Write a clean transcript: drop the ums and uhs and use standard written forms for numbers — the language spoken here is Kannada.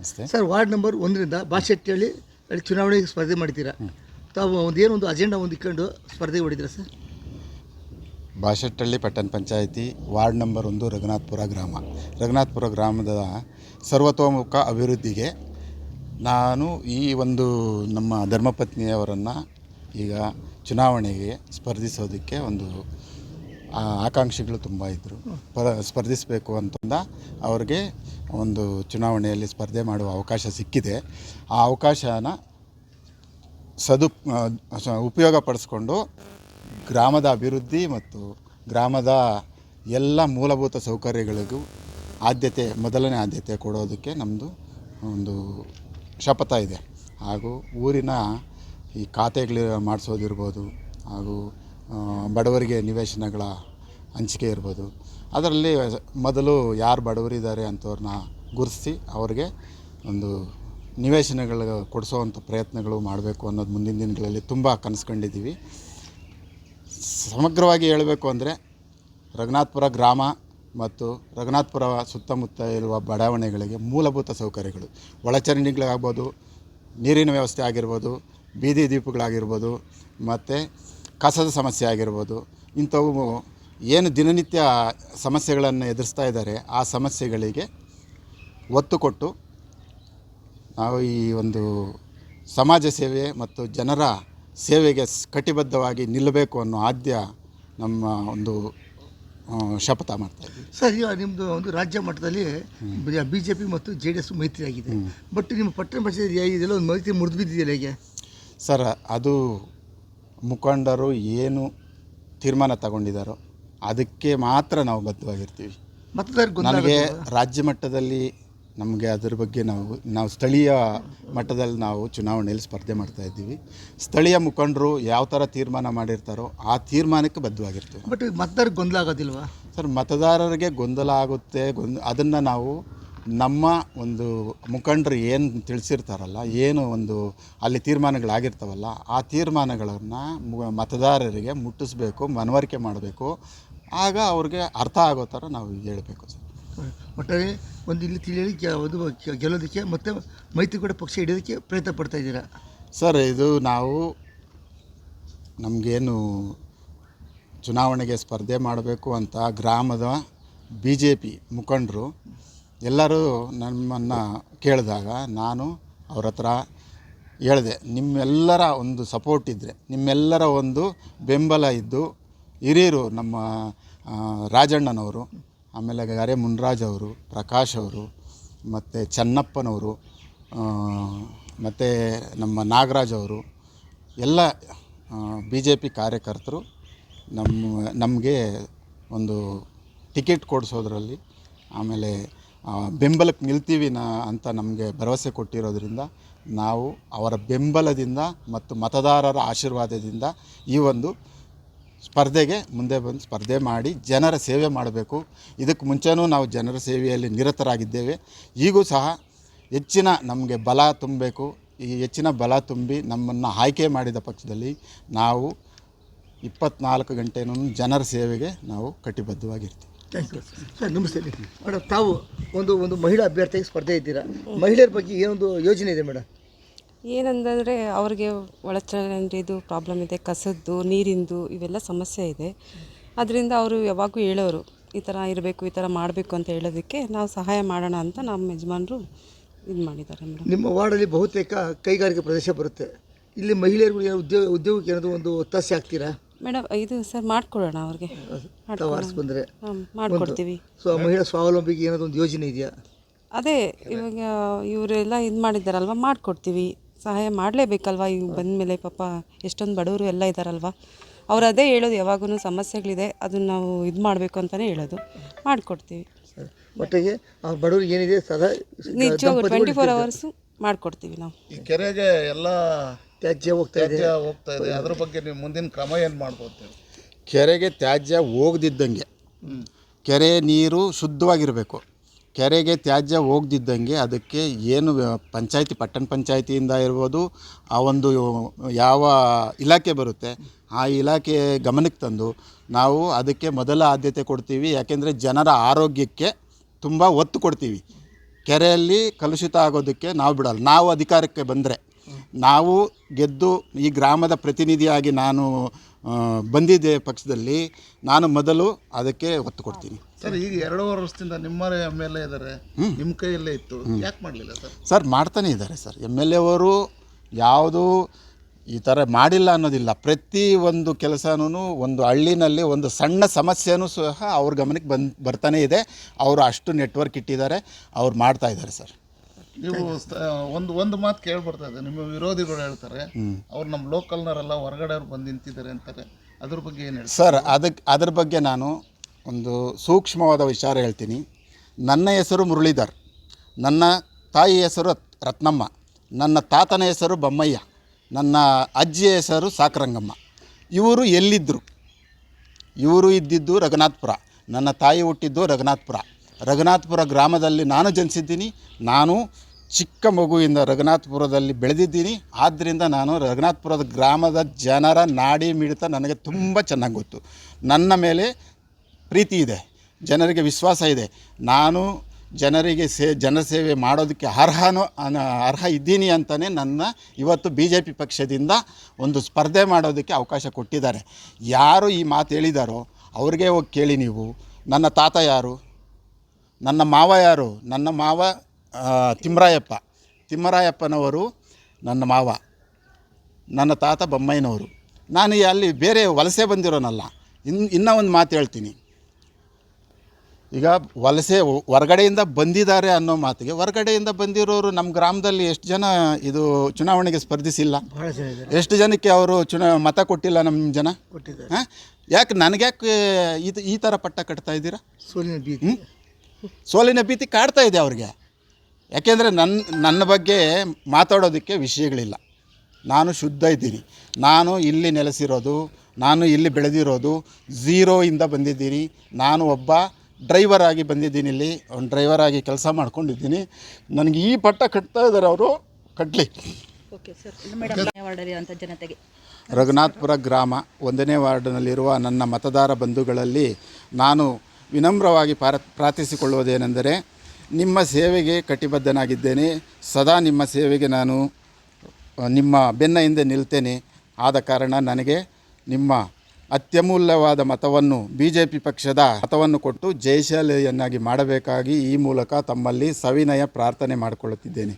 ನಮಸ್ತೆ ಸರ್. ವಾರ್ಡ್ ನಂಬರ್ 1ರಿಂದ ಬಾಶೆಟ್ಟಿಹಳ್ಳಿ ಅಲ್ಲಿ ಚುನಾವಣೆಗೆ ಸ್ಪರ್ಧೆ ಮಾಡ್ತೀರಾ. ತಾವು ಏನೊಂದು ಅಜೆಂಡಾ ಇಟ್ಕೊಂಡು ಸ್ಪರ್ಧೆ ಹೊಡಿದ್ದೀರಾ ಸರ್? ಬಾಶೆಟ್ಟಹಳ್ಳಿ ಪಟ್ಟಣ ಪಂಚಾಯಿತಿ ವಾರ್ಡ್ ನಂಬರ್ 1 ರಘುನಾಥಪುರ ಗ್ರಾಮ. ರಘುನಾಥಪುರ ಗ್ರಾಮದ ಸರ್ವತೋಮುಖ ಅಭಿವೃದ್ಧಿಗೆ ನಾನು ಈ ಒಂದು ನಮ್ಮ ಧರ್ಮಪತ್ನಿಯವರನ್ನು ಈಗ ಚುನಾವಣೆಗೆ ಸ್ಪರ್ಧಿಸೋದಕ್ಕೆ ಒಂದು ಆಕಾಂಕ್ಷಿಗಳು ತುಂಬ ಇದ್ದರು. ಸ್ಪರ್ಧಿಸಬೇಕು ಅಂತಂದ ಅವ್ರಿಗೆ ಒಂದು ಚುನಾವಣೆಯಲ್ಲಿ ಸ್ಪರ್ಧೆ ಮಾಡುವ ಅವಕಾಶ ಸಿಕ್ಕಿದೆ. ಆ ಅವಕಾಶನ ಉಪಯೋಗ ಪಡಿಸ್ಕೊಂಡು ಗ್ರಾಮದ ಅಭಿವೃದ್ಧಿ ಮತ್ತು ಗ್ರಾಮದ ಎಲ್ಲ ಮೂಲಭೂತ ಸೌಕರ್ಯಗಳಿಗೂ ಮೊದಲನೇ ಆದ್ಯತೆ ಕೊಡೋದಕ್ಕೆ ನಮ್ಮದು ಒಂದು ಶಪಥ ಇದೆ. ಹಾಗೂ ಊರಿನ ಈ ಖಾತೆಗಳು ಮಾಡಿಸೋದಿರ್ಬೋದು, ಹಾಗೂ ಬಡವರಿಗೆ ನಿವೇಶನಗಳ ಹಂಚಿಕೆ ಇರ್ಬೋದು, ಅದರಲ್ಲಿ ಮೊದಲು ಯಾರು ಬಡವರಿದ್ದಾರೆ ಅಂಥವ್ರನ್ನ ಗುರುತಿಸಿ ಅವ್ರಿಗೆ ಒಂದು ನಿವೇಶನಗಳು ಕೊಡಿಸೋವಂಥ ಪ್ರಯತ್ನಗಳು ಮಾಡಬೇಕು ಅನ್ನೋದು ಮುಂದಿನ ದಿನಗಳಲ್ಲಿ ತುಂಬ ಕನಸ್ಕೊಂಡಿದ್ದೀವಿ. ಸಮಗ್ರವಾಗಿ ಹೇಳಬೇಕು ಅಂದರೆ ರಘುನಾಥಪುರ ಗ್ರಾಮ ಮತ್ತು ರಘುನಾಥಪುರ ಸುತ್ತಮುತ್ತ ಇರುವ ಬಡಾವಣೆಗಳಿಗೆ ಮೂಲಭೂತ ಸೌಕರ್ಯಗಳು, ಒಳಚರಂಡಿಗಳಾಗ್ಬೋದು, ನೀರಿನ ವ್ಯವಸ್ಥೆ ಆಗಿರ್ಬೋದು, ಬೀದಿ ದೀಪಗಳಾಗಿರ್ಬೋದು, ಮತ್ತು ಕಸದ ಸಮಸ್ಯೆ ಆಗಿರ್ಬೋದು, ಇಂಥವು ಏನು ದಿನನಿತ್ಯ ಸಮಸ್ಯೆಗಳನ್ನು ಎದುರಿಸ್ತಾ ಇದ್ದಾರೆ ಆ ಸಮಸ್ಯೆಗಳಿಗೆ ಒತ್ತು ಕೊಟ್ಟು ನಾವು ಈ ಒಂದು ಸಮಾಜ ಸೇವೆ ಮತ್ತು ಜನರ ಸೇವೆಗೆ ಕಟಿಬದ್ಧವಾಗಿ ನಿಲ್ಲಬೇಕು ಅನ್ನೋ ಆದ್ಯ ನಮ್ಮ ಒಂದು ಶಪಥ ಮಾಡ್ತಾಯಿದ್ದೀವಿ. ಸರ್, ಈಗ ನಿಮ್ಮದು ಒಂದು ರಾಜ್ಯ ಮಟ್ಟದಲ್ಲಿ BJP ಮತ್ತು JDS ಮೈತ್ರಿ ಆಗಿದೆ. ಬಟ್ ನಿಮ್ಮ ಪಟ್ಟಣ ಪಂಚಾಯತ್ ಇದೆಲ್ಲ ಒಂದು ಮೈತ್ರಿ ಮುರಿದು ಬಿದ್ದಿದೆಯಲ್ಲ ಹೇಗೆ ಸರ್? ಅದು ಮುಖಂಡರು ಏನು ತೀರ್ಮಾನ ತಗೊಂಡಿದ್ದಾರೋ ಅದಕ್ಕೆ ಮಾತ್ರ ನಾವು ಬದ್ಧವಾಗಿರ್ತೀವಿ. ನಮಗೆ ರಾಜ್ಯ ಮಟ್ಟದಲ್ಲಿ ನಮಗೆ ಅದರ ಬಗ್ಗೆ ನಾವು ಸ್ಥಳೀಯ ಮಟ್ಟದಲ್ಲಿ ನಾವು ಚುನಾವಣೆಯಲ್ಲಿ ಸ್ಪರ್ಧೆ ಮಾಡ್ತಾಯಿದ್ದೀವಿ. ಸ್ಥಳೀಯ ಮುಖಂಡರು ಯಾವ ಥರ ತೀರ್ಮಾನ ಮಾಡಿರ್ತಾರೋ ಆ ತೀರ್ಮಾನಕ್ಕೆ ಬದ್ಧವಾಗಿರ್ತೀವಿ. ಬಟ್ ಮತದಾರರಿಗೆ ಗೊಂದಲ ಆಗೋದಿಲ್ವಾ ಸರ್? ಮತದಾರರಿಗೆ ಗೊಂದಲ ಆಗುತ್ತೆ. ಅದನ್ನು ನಾವು ನಮ್ಮ ಒಂದು ಮುಖಂಡರು ಏನು ತಿಳಿಸಿರ್ತಾರಲ್ಲ, ಏನು ಒಂದು ಅಲ್ಲಿ ತೀರ್ಮಾನಗಳಾಗಿರ್ತಾವಲ್ಲ, ಆ ತೀರ್ಮಾನಗಳನ್ನು ಮತದಾರರಿಗೆ ಮುಟ್ಟಿಸ್ಬೇಕು, ಮನವರಿಕೆ ಮಾಡಬೇಕು. ಆಗ ಅವ್ರಿಗೆ ಅರ್ಥ ಆಗೋ ಥರ ನಾವು ಹೇಳಬೇಕು ಸರ್. ಒಟ್ಟಾರೆ ಒಂದು ಇಲ್ಲಿ ತಿಳಿಯಲಿ ಗೆಲ್ಲೋದಕ್ಕೆ ಮತ್ತು ಮೈತ್ರಿಕೂಟ ಪಕ್ಷ ಹಿಡಿಯೋದಕ್ಕೆ ಪ್ರಯತ್ನ ಪಡ್ತಾ ಇದ್ದೀರಾ ಸರ್? ಇದು ನಾವು ನಮಗೇನು ಚುನಾವಣೆಗೆ ಸ್ಪರ್ಧೆ ಮಾಡಬೇಕು ಅಂತ ಗ್ರಾಮದ BJP ಮುಖಂಡರು ಎಲ್ಲರೂ ನಮ್ಮನ್ನು ಕೇಳಿದಾಗ ನಾನು ಅವ್ರ ಹತ್ರ ಹೇಳಿದೆ, ನಿಮ್ಮೆಲ್ಲರ ಒಂದು ಸಪೋರ್ಟ್ ಇದ್ದರೆ, ನಿಮ್ಮೆಲ್ಲರ ಒಂದು ಬೆಂಬಲ ಇದ್ದು, ಹಿರಿಯರು ನಮ್ಮ ರಾಜಣ್ಣನವರು, ಆಮೇಲೆ ಗಾರೆ ಮುನ್ರಾಜ್ ಅವರು, ಪ್ರಕಾಶ್ ಅವರು, ಮತ್ತು ಚೆನ್ನಪ್ಪನವರು, ಮತ್ತು ನಮ್ಮ ನಾಗರಾಜ್ ಅವರು, ಎಲ್ಲ BJP ಕಾರ್ಯಕರ್ತರು ನಮಗೆ ಒಂದು ಟಿಕೆಟ್ ಕೊಡಿಸೋದ್ರಲ್ಲಿ, ಆಮೇಲೆ ಬೆಂಬಲಕ್ಕೆ ನಿಲ್ತೀವಿ ಅಂತ ನಮಗೆ ಭರವಸೆ ಕೊಟ್ಟಿರೋದ್ರಿಂದ ನಾವು ಅವರ ಬೆಂಬಲದಿಂದ ಮತ್ತು ಮತದಾರರ ಆಶೀರ್ವಾದದಿಂದ ಈ ಒಂದು ಸ್ಪರ್ಧೆಗೆ ಮುಂದೆ ಬಂದು ಸ್ಪರ್ಧೆ ಮಾಡಿ ಜನರ ಸೇವೆ ಮಾಡಬೇಕು. ಇದಕ್ಕೆ ಮುಂಚೆನೂ ನಾವು ಜನರ ಸೇವೆಯಲ್ಲಿ ನಿರತರಾಗಿದ್ದೇವೆ. ಈಗೂ ಸಹ ಹೆಚ್ಚಿನ ನಮಗೆ ಬಲ ತುಂಬಬೇಕು. ಈ ಹೆಚ್ಚಿನ ಬಲ ತುಂಬಿ ನಮ್ಮನ್ನು ಆಯ್ಕೆ ಮಾಡಿದ ಪಕ್ಷದಲ್ಲಿ ನಾವು 24 ಗಂಟೆನೂ ಜನರ ಸೇವೆಗೆ ನಾವು ಕಟಿಬದ್ಧವಾಗಿರ್ತೀವಿ. Thank you sir. ನಮಸ್ತೆ ಮೇಡಮ್. ತಾವು ಒಂದು ಮಹಿಳಾ ಅಭ್ಯರ್ಥಿಗೆ ಸ್ಪರ್ಧೆ ಇದ್ದೀರಾ. ಮಹಿಳೆಯರ ಬಗ್ಗೆ ಏನೊಂದು ಯೋಜನೆ ಇದೆ ಮೇಡಮ್? ಏನಂದರೆ ಅವ್ರಿಗೆ ಒಳಚರಂಡಿದು ಪ್ರಾಬ್ಲಮ್ ಇದೆ, ಕಸದ್ದು, ನೀರಿಂದು ಇವೆಲ್ಲ ಸಮಸ್ಯೆ ಇದೆ. ಅದರಿಂದ ಅವರು ಯಾವಾಗೂ ಹೇಳೋರು ಈ ಥರ ಇರಬೇಕು, ಈ ಥರ ಮಾಡಬೇಕು ಅಂತ ಹೇಳೋದಕ್ಕೆ ನಾವು ಸಹಾಯ ಮಾಡೋಣ ಅಂತ ನಮ್ಮ ಯಜಮಾನರು ಇದು ಮಾಡಿದ್ದಾರೆ ಮೇಡಮ್. ನಿಮ್ಮ ವಾರ್ಡಲ್ಲಿ ಬಹುತೇಕ ಕೈಗಾರಿಕೆ ಪ್ರದೇಶ ಬರುತ್ತೆ. ಇಲ್ಲಿ ಮಹಿಳೆಯರಿಗೆ ಉದ್ಯೋಗಕ್ಕೆ ಏನಾದರೂ ಒಂದು ಒತ್ತಾಸೆ ಆಗ್ತೀರಾ ಮೇಡಮ್? ಇದು ಸರ್ ಮಾಡಿಕೊಡೋಣ ಅವ್ರಿಗೆ, ಬಂದರೆ ಮಾಡಿಕೊಡ್ತೀವಿ. ಸೊ ಮಹಿಳಾ ಸ್ವಾವಲಂಬಿಗೆ ಏನಾದರೂ ಒಂದು ಯೋಜನೆ ಇದೆಯಾ? ಅದೇ ಇವಾಗ ಇವರೆಲ್ಲ ಇದು ಮಾಡಿದ್ದಾರಲ್ವ, ಮಾಡಿಕೊಡ್ತೀವಿ. ಸಹಾಯ ಮಾಡಲೇಬೇಕಲ್ವ. ಈಗ ಬಂದಮೇಲೆ ಪಾಪ ಎಷ್ಟೊಂದು ಬಡವರು ಎಲ್ಲ ಇದ್ದಾರಲ್ವ, ಅವ್ರು ಅದೇ ಹೇಳೋದು ಯಾವಾಗೂ ಸಮಸ್ಯೆಗಳಿದೆ, ಅದನ್ನು ನಾವು ಇದು ಮಾಡಬೇಕು ಅಂತಲೇ ಹೇಳೋದು. ಮಾಡಿಕೊಡ್ತೀವಿ. ಒಟ್ಟಿಗೆ ಅವ್ರ ಬಡವ್ರಿಗೆ ಏನಿದೆ ಸದಾ ನಿಜವಾಗ್ಲೂ 24 ಅವರ್ಸು ಮಾಡಿಕೊಡ್ತೀವಿ ನಾವು. ಈ ಕೆರೆಗೆ ಎಲ್ಲ ತ್ಯಾಜ್ಯ ಹೋಗ್ತಾ ಇದೆ. ಅದ್ರ ಬಗ್ಗೆ ನೀವು ಮುಂದಿನ ಕ್ರಮ ಏನು ಮಾಡ್ಬೋದು? ಕೆರೆಗೆ ತ್ಯಾಜ್ಯ ಹೋಗದಿದ್ದಂಗೆ, ಕೆರೆ ನೀರು ಶುದ್ಧವಾಗಿರಬೇಕು. ಕೆರೆಗೆ ತ್ಯಾಜ್ಯ ಹೋಗದಿದ್ದಂಗೆ ಅದಕ್ಕೆ ಏನು ಪಂಚಾಯತಿ, ಪಟ್ಟಣ ಪಂಚಾಯತಿಯಿಂದ ಇರ್ಬೋದು, ಆ ಒಂದು ಯಾವ ಇಲಾಖೆ ಬರುತ್ತೆ ಆ ಇಲಾಖೆ ಗಮನಕ್ಕೆ ತಂದು ನಾವು ಅದಕ್ಕೆ ಮೊದಲ ಆದ್ಯತೆ ಕೊಡ್ತೀವಿ. ಯಾಕೆಂದರೆ ಜನರ ಆರೋಗ್ಯಕ್ಕೆ ತುಂಬ ಒತ್ತು ಕೊಡ್ತೀವಿ. ಕೆರೆಯಲ್ಲಿ ಕಲುಷಿತ ಆಗೋದಕ್ಕೆ ನಾವು ಬಿಡಲ್ಲ. ನಾವು ಅಧಿಕಾರಕ್ಕೆ ಬಂದರೆ, ನಾವು ಗೆದ್ದು ಈ ಗ್ರಾಮದ ಪ್ರತಿನಿಧಿಯಾಗಿ ನಾನು ಬಂದಿದ್ದೆ ಪಕ್ಷದಲ್ಲಿ, ನಾನು ಮೊದಲು ಅದಕ್ಕೆ ಒತ್ತು ಕೊಡ್ತೀನಿ. ಸರ್ ಈಗ 2 ವರ್ಷದಿಂದ ನಿಮ್ಮ ಮೇಲೆ ಇದ್ದಾರೆ, ನಿಮ್ಮ ಕೈಯಲ್ಲೇ ಇತ್ತು, ಯಾಕೆ ಮಾಡಲಿಲ್ಲ ಸರ್? ಸರ್ ಮಾಡ್ತಾನೆ ಇದ್ದಾರೆ ಸರ್. MLA ಅವರು ಯಾವುದೂ ಈ ಥರ ಮಾಡಿಲ್ಲ ಅನ್ನೋದಿಲ್ಲ. ಪ್ರತಿ ಒಂದು ಕೆಲಸನೂ ಒಂದು ಹಳ್ಳಿನಲ್ಲಿ ಒಂದು ಸಣ್ಣ ಸಮಸ್ಯೆನೂ ಸಹ ಅವ್ರ ಗಮನಕ್ಕೆ ಬರ್ತಾನೆ ಇದೆ. ಅವರು ಅಷ್ಟು ನೆಟ್ವರ್ಕ್ ಇಟ್ಟಿದ್ದಾರೆ, ಅವ್ರು ಮಾಡ್ತಾ ಇದ್ದಾರೆ ಸರ್. ನೀವು ಒಂದು ಮಾತು ಕೇಳ್ಬರ್ತಾ ಇದೆ, ನಿಮ್ಮ ವಿರೋಧಿಗಳು ಹೇಳ್ತಾರೆ ಅವ್ರು ನಮ್ಮ ಲೋಕಲ್ನವರೆಲ್ಲ ಹೊರಗಡೆ ಅವ್ರು ಬಂದು ನಿಂತಿದ್ದಾರೆ ಅಂತಾರೆ, ಅದ್ರ ಬಗ್ಗೆ ಏನು ಹೇಳಿ ಸರ್? ಅದ್ರ ಬಗ್ಗೆ ನಾನು ಒಂದು ಸೂಕ್ಷ್ಮವಾದ ವಿಚಾರ ಹೇಳ್ತೀನಿ. ನನ್ನ ಹೆಸರು ಮುರಳೀಧರ್, ನನ್ನ ತಾಯಿ ಹೆಸರು ರತ್ನಮ್ಮ, ನನ್ನ ತಾತನ ಹೆಸರು ಬೊಮ್ಮಯ್ಯ, ನನ್ನ ಅಜ್ಜಿಯ ಹೆಸರು ಸಾಕರಂಗಮ್ಮ. ಇವರು ಎಲ್ಲಿದ್ದರು? ಇವರು ಇದ್ದಿದ್ದು ರಘುನಾಥಪುರ. ನನ್ನ ತಾಯಿ ಹುಟ್ಟಿದ್ದು ರಘುನಾಥಪುರ ಗ್ರಾಮದಲ್ಲಿ ನಾನು ಜನಿಸಿದ್ದೀನಿ. ನಾನು ಚಿಕ್ಕ ಮಗುವಿಂದ ರಘುನಾಥಪುರದಲ್ಲಿ ಬೆಳೆದಿದ್ದೀನಿ. ಆದ್ದರಿಂದ ನಾನು ರಘುನಾಥಪುರದ ಗ್ರಾಮದ ಜನರ ನಾಡಿ ಮಿಡಿತ ನನಗೆ ತುಂಬ ಚೆನ್ನಾಗಿ ಗೊತ್ತು. ನನ್ನ ಮೇಲೆ ಪ್ರೀತಿ ಇದೆ, ಜನರಿಗೆ ವಿಶ್ವಾಸ ಇದೆ. ನಾನು ಜನರಿಗೆ ಜನಸೇವೆ ಮಾಡೋದಕ್ಕೆ ಅರ್ಹ ಇದ್ದೀನಿ ಅಂತಲೇ ನನ್ನ ಇವತ್ತು BJP ಪಕ್ಷದಿಂದ ಒಂದು ಸ್ಪರ್ಧೆ ಮಾಡೋದಕ್ಕೆ ಅವಕಾಶ ಕೊಟ್ಟಿದ್ದಾರೆ. ಯಾರು ಈ ಮಾತು ಹೇಳಿದಾರೋ ಅವ್ರಿಗೆ ಹೋಗಿ ಕೇಳಿ ನೀವು. ನನ್ನ ತಾತ ಯಾರು, ನನ್ನ ಮಾವ ಯಾರು? ನನ್ನ ಮಾವ ತಿಮ್ಮರಾಯಪ್ಪನವರು ನನ್ನ ಮಾವ, ನನ್ನ ತಾತ ಬೊಮ್ಮಯ್ಯನವರು. ನಾನು ಅಲ್ಲಿ ಬೇರೆ ವಲಸೆ ಬಂದಿರೋನಲ್ಲ. ಇನ್ನೂ ಒಂದು ಮಾತು ಹೇಳ್ತೀನಿ. ಈಗ ವಲಸೆ ಹೊರಗಡೆಯಿಂದ ಬಂದಿದ್ದಾರೆ ಅನ್ನೋ ಮಾತಿಗೆ, ಹೊರಗಡೆಯಿಂದ ಬಂದಿರೋರು ನಮ್ಮ ಗ್ರಾಮದಲ್ಲಿ ಎಷ್ಟು ಜನ ಇದು ಚುನಾವಣೆಗೆ ಸ್ಪರ್ಧಿಸಿಲ್ಲ? ಭಾಳ ಜನ ಇದ್ದಾರೆ. ಎಷ್ಟು ಜನಕ್ಕೆ ಅವರು ಮತ ಕೊಟ್ಟಿಲ್ಲ ನಮ್ಮ ಜನ? ಕೊಟ್ಟಿದ್ದಾರೆ. ಹಾಂ, ಯಾಕೆ ನನಗ್ಯಾಕೆ ಈ ಥರ ಪಟ್ಟ ಕಟ್ತಾ ಇದ್ದೀರಾ? ಸೋಲಿನ ಭೀತಿ. ಸೋಲಿನ ಭೀತಿ ಕಾಡ್ತಾ ಇದೆ ಅವ್ರಿಗೆ. ಯಾಕೆಂದರೆ ನನ್ನ ಬಗ್ಗೆ ಮಾತಾಡೋದಕ್ಕೆ ವಿಷಯಗಳಿಲ್ಲ. ನಾನು ಶುದ್ಧ ಇದ್ದೀನಿ. ನಾನು ಇಲ್ಲಿ ನೆಲೆಸಿರೋದು, ನಾನು ಇಲ್ಲಿ ಬೆಳೆದಿರೋದು, ಝೀರೋಯಿಂದ ಬಂದಿದ್ದೀನಿ. ನಾನು ಒಬ್ಬ ಡ್ರೈವರ್ ಆಗಿ ಬಂದಿದ್ದೀನಿ. ಇಲ್ಲಿ ಒಂದು ಡ್ರೈವರ್ ಆಗಿ ಕೆಲಸ ಮಾಡ್ಕೊಂಡಿದ್ದೀನಿ. ನನಗೆ ಈ ಪಟ್ಟ ಕಟ್ತಾ ಇದ್ದಾರೆ, ಅವರು ಕಟ್ಟಲಿ. ಓಕೆ ಸರ್, ಮೇಡಮ್ ವಾರ್ಡಲ್ಲಿರುವಂಥ ಜನತೆಗೆ ರಘುನಾಥಪುರ ಗ್ರಾಮ 1ನೇ ವಾರ್ಡ್ನಲ್ಲಿರುವ ನನ್ನ ಮತದಾರ ಬಂಧುಗಳಲ್ಲಿ ನಾನು ವಿನಮ್ರವಾಗಿ ಪ್ರಾರ್ಥಿಸಿಕೊಳ್ಳುವುದೇನೆಂದರೆ, ನಿಮ್ಮ ಸೇವೆಗೆ ಕಟಿಬದ್ಧನಾಗಿದ್ದೇನೆ. ಸದಾ ನಿಮ್ಮ ಸೇವೆಗೆ ನಾನು ನಿಮ್ಮ ಬೆನ್ನ ಹಿಂದೆ ನಿಲ್ತೇನೆ. ಆದ ಕಾರಣ ನನಗೆ ನಿಮ್ಮ ಅತ್ಯಮೂಲ್ಯವಾದ ಮತವನ್ನು, BJP ಪಕ್ಷದ ಮತವನ್ನು ಕೊಟ್ಟು ಜಯಶಾಲಿಯನ್ನಾಗಿ ಮಾಡಬೇಕಾಗಿ ಈ ಮೂಲಕ ತಮ್ಮಲ್ಲಿ ಸವಿನಯ ಪ್ರಾರ್ಥನೆ ಮಾಡಿಕೊಳ್ಳುತ್ತಿದ್ದೇನೆ.